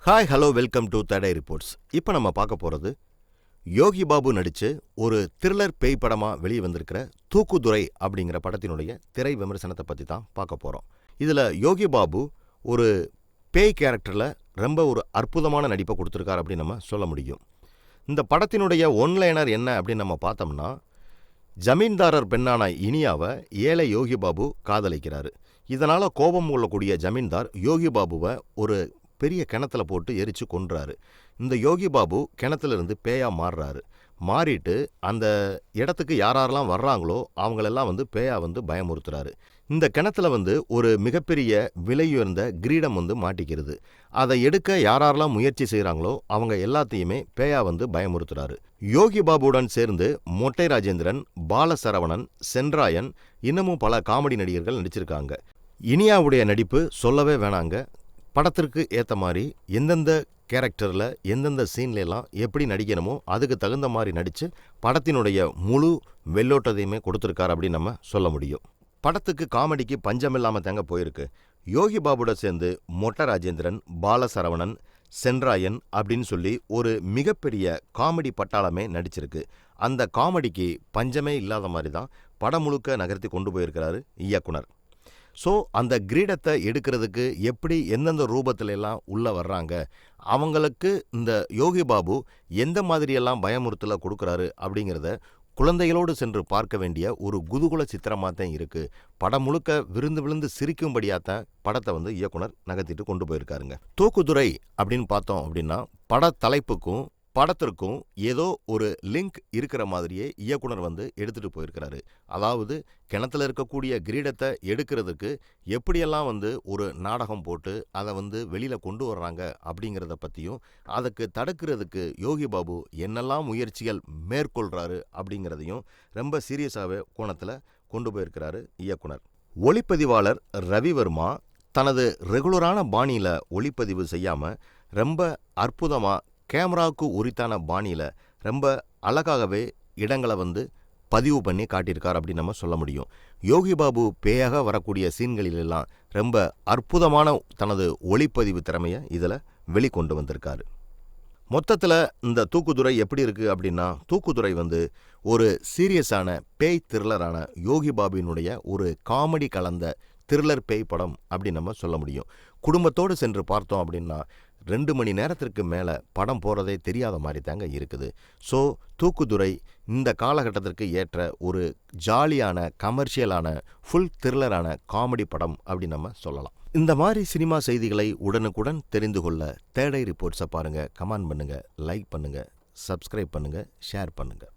Hi hello welcome to today reports. இப்போ நம்ம பார்க்க போகிறது யோகி பாபு நடித்து ஒரு த்ரில்லர் பேய் படமாக வெளியே வந்திருக்கிற தூக்குதுரை அப்படிங்கிற படத்தினுடைய திரை விமர்சனத்தை பற்றி தான் பார்க்க போகிறோம். இதில் யோகி பாபு ஒரு பேய் கேரக்டரில் ரொம்ப ஒரு அற்புதமான நடிப்பை கொடுத்துருக்கார் அப்படின்னு நம்ம சொல்ல முடியும். இந்த படத்தினுடைய ஒன்லைனர் என்ன அப்படின்னு நம்ம பார்த்தோம்னா, ஜமீன்தாரர் பெண்ணான இனியாவை ஏழை யோகி பாபு காதலிக்கிறாரு. இதனால் கோபம் கொள்ளக்கூடிய ஜமீன்தார் யோகி பாபுவை ஒரு பெரிய கிணத்துல போட்டு எரிச்சு கொன்றாரு. இந்த யோகி பாபு கிணத்துலேருந்து பேயா மாறிட்டு அந்த இடத்துக்கு யாரெல்லாம் வர்றாங்களோ அவங்களெல்லாம் பேயா பயமுறுத்துறாரு. இந்த கிணத்துல ஒரு மிகப்பெரிய விலையுயர்ந்த கிரீடம் மாட்டிக்கிறது. அதை எடுக்க யாரெல்லாம் முயற்சி செய்கிறாங்களோ அவங்க எல்லாத்தையுமே பேயா பயமுறுத்துறாரு. யோகி பாபுவுடன் சேர்ந்து மொட்டை ராஜேந்திரன், பாலசரவணன், சென்ராயன், இன்னமும் பல காமெடி நடிகர்கள் நடிச்சிருக்காங்க. இனியாவுடைய நடிப்பு சொல்லவே வேணாங்க. படத்திற்கு ஏற்ற மாதிரி எந்தெந்த கேரக்டரில் எந்தெந்த சீன்லாம் எப்படி நடிக்கணுமோ அதுக்கு தகுந்த மாதிரி நடித்து படத்தினுடைய முழு வெள்ளோட்டத்தையுமே கொடுத்துருக்காரு அப்படின்னு நம்ம சொல்ல முடியும். படத்துக்கு காமெடிக்கு பஞ்சமில்லாமல் தாங்க போயிருக்கு. யோகி பாபுவோட சேர்ந்து மொட்டை ராஜேந்திரன், பாலசரவணன், சென்ராயன் அப்படின்னு சொல்லி ஒரு மிகப்பெரிய காமெடி பட்டாளமே நடிச்சிருக்கு. அந்த காமெடிக்கு பஞ்சமே இல்லாத மாதிரி தான் படம் முழுக்க நகர்த்தி கொண்டு போயிருக்கிறாரு இயக்குனர். ஸோ அந்த கிரீடத்தை எடுக்கிறதுக்கு எப்படி எந்தெந்த ரூபத்துல எல்லாம் உள்ளே வர்றாங்க, அவங்களுக்கு இந்த யோகி பாபு எந்த மாதிரியெல்லாம் பயமுறுத்தலை கொடுக்குறாரு அப்படிங்கிறத குழந்தைகளோடு சென்று பார்க்க வேண்டிய ஒரு குதூகல சித்திரமாக தான் இருக்குது. படம் முழுக்க விழுந்து சிரிக்கும்படியாகத்தான் படத்தை இயக்குனர் நகர்த்திட்டு கொண்டு போயிருக்காருங்க. தூக்குதுரை அப்படின்னு பார்த்தோம் அப்படின்னா பட தலைப்புக்கும் படத்திற்கும் ஏதோ ஒரு லிங்க் இருக்கிற மாதிரியே இயக்குனர் எடுத்துகிட்டு போயிருக்கிறாரு. அதாவது கிணத்துல இருக்கக்கூடிய கிரீடத்தை எடுக்கிறதுக்கு எப்படியெல்லாம் ஒரு நாடகம் போட்டு அதை வெளியில் கொண்டு வர்றாங்க அப்படிங்கிறத பற்றியும், அதுக்கு தடுக்கிறதுக்கு யோகி பாபு என்னெல்லாம் முயற்சிகள் மேற்கொள்கிறாரு அப்படிங்கிறதையும் ரொம்ப சீரியஸாகவே கோணத்தில் கொண்டு போயிருக்கிறாரு இயக்குனர். ஒளிப்பதிவாளர் ரவிவர்மா தனது ரெகுலரான பாணியில் ஒளிப்பதிவு செய்யாமல் ரொம்ப அற்புதமாக கேமராவுக்கு உரித்தான பாணியில் ரொம்ப அழகாகவே இடங்களை பதிவு பண்ணி காட்டியிருக்கார் அப்படின்னு நம்ம சொல்ல முடியும். யோகி பாபு பேயாக வரக்கூடிய சீன்களிலெல்லாம் ரொம்ப அற்புதமான தனது ஒளிப்பதிவு திறமையை இதில் வெளிக்கொண்டு வந்திருக்காரு. மொத்தத்தில் இந்த தூக்குதுரை எப்படி இருக்குது அப்படின்னா, தூக்குதுரை ஒரு சீரியஸான பேய் த்ரில்லரான யோகி பாபுவினுடைய ஒரு காமெடி கலந்த த்ரில்லர் பேய் படம் அப்படின்னு நம்ம சொல்ல முடியும். குடும்பத்தோடு சென்று பார்த்தோம் அப்படின்னா 2 மணி நேரத்திற்கு மேலே படம் போகிறதே தெரியாத மாதிரி தாங்க இருக்குது. ஸோ தூக்குதுரை இந்த காலகட்டத்திற்கு ஏற்ற ஒரு ஜாலியான கமர்ஷியலான ஃபுல் த்ரில்லரான காமெடி படம் அப்படின்னு நம்ம சொல்லலாம். இந்த மாதிரி சினிமா செய்திகளை உடனுக்குடன் தெரிந்து கொள்ள தேடை ரிப்போர்ட்ஸை பாருங்கள், கமெண்ட் பண்ணுங்கள், லைக் பண்ணுங்கள், சப்ஸ்கிரைப் பண்ணுங்கள், ஷேர் பண்ணுங்கள்.